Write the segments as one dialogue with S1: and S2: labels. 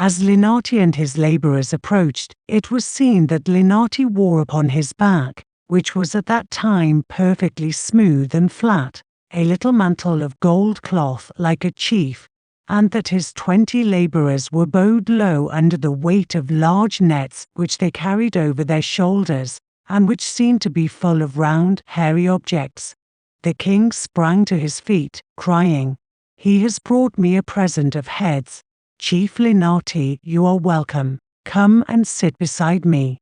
S1: As Linati and his laborers approached, it was seen that Linati wore upon his back, which was at that time perfectly smooth and flat, a little mantle of gold cloth like a chief, and that his 20 laborers were bowed low under the weight of large nets which they carried over their shoulders, and which seemed to be full of round, hairy objects. The king sprang to his feet, crying, "He has brought me a present of heads. Chief Linati, you are welcome. Come and sit beside me."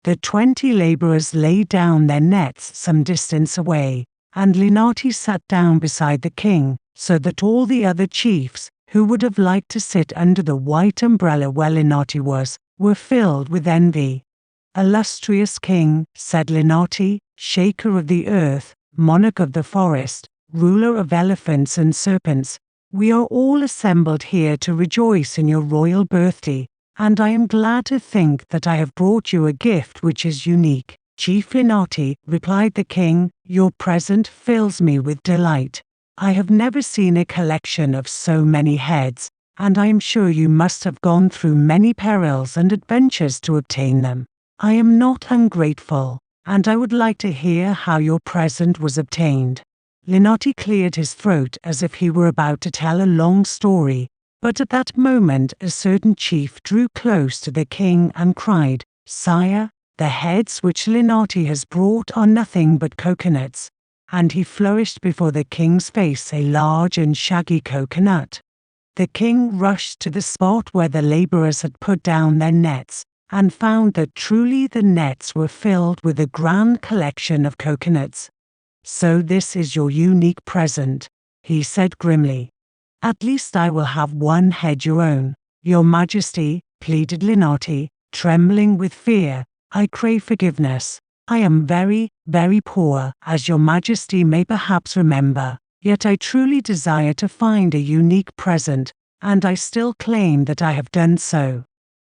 S1: The 20 laborers laid down their nets some distance away, and Linati sat down beside the king, so that all the other chiefs, who would have liked to sit under the white umbrella where Linati was, were filled with envy. "Illustrious king," said Linati, "shaker of the earth, monarch of the forest, ruler of elephants and serpents, we are all assembled here to rejoice in your royal birthday, and I am glad to think that I have brought you a gift which is unique." "Chief Linati," replied the king, "your present fills me with delight. I have never seen a collection of so many heads, and I am sure you must have gone through many perils and adventures to obtain them. I am not ungrateful, and I would like to hear how your present was obtained." Linati cleared his throat as if he were about to tell a long story, but at that moment a certain chief drew close to the king and cried, "Sire, the heads which Linati has brought are nothing but coconuts," and he flourished before the king's face a large and shaggy coconut. The king rushed to the spot where the laborers had put down their nets, and found that truly the nets were filled with a grand collection of coconuts. "So this is your unique present," he said grimly. "At least I will have one head your own." "Your Majesty," pleaded Linati, trembling with fear, "I crave forgiveness. I am very, very poor, as your Majesty may perhaps remember, yet I truly desire to find a unique present, and I still claim that I have done so.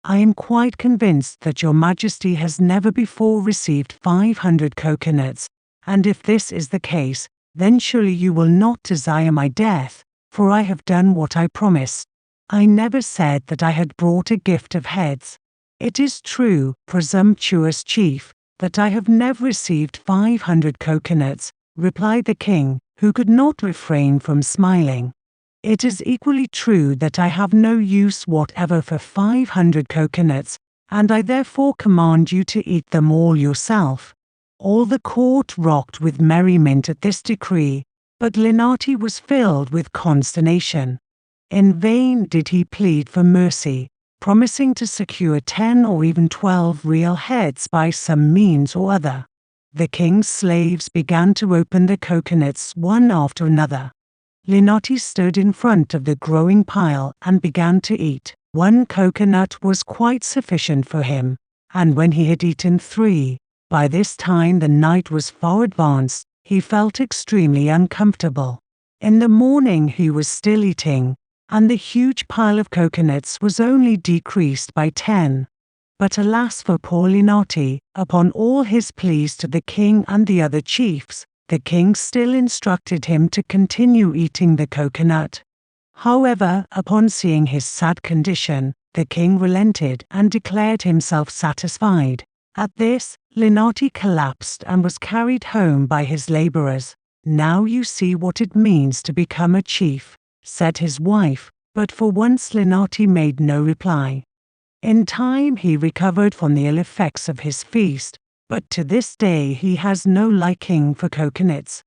S1: I am quite convinced that your Majesty has never before received 500 coconuts, and if this is the case, then surely you will not desire my death, for I have done what I promised. I never said that I had brought a gift of heads. It is true, presumptuous chief, that I have never received 500 coconuts," replied the king, who could not refrain from smiling. "It is equally true that I have no use whatever for 500 coconuts, and I therefore command you to eat them all yourself." All the court rocked with merriment at this decree, but Linati was filled with consternation. In vain did he plead for mercy, promising to secure 10 or even 12 real heads by some means or other. The king's slaves began to open the coconuts one after another. Linati stood in front of the growing pile and began to eat. One coconut was quite sufficient for him, and when he had eaten 3, by this time the night was far advanced, he felt extremely uncomfortable. In the morning he was still eating, and the huge pile of coconuts was only decreased by 10. But alas for poor Linati, upon all his pleas to the king and the other chiefs, the king still instructed him to continue eating the coconut. However, upon seeing his sad condition, the king relented and declared himself satisfied. At this, Linati collapsed and was carried home by his laborers. "Now you see what it means to become a chief," said his wife, but for once Linati made no reply. In time he recovered from the ill effects of his feast, but to this day he has no liking for coconuts.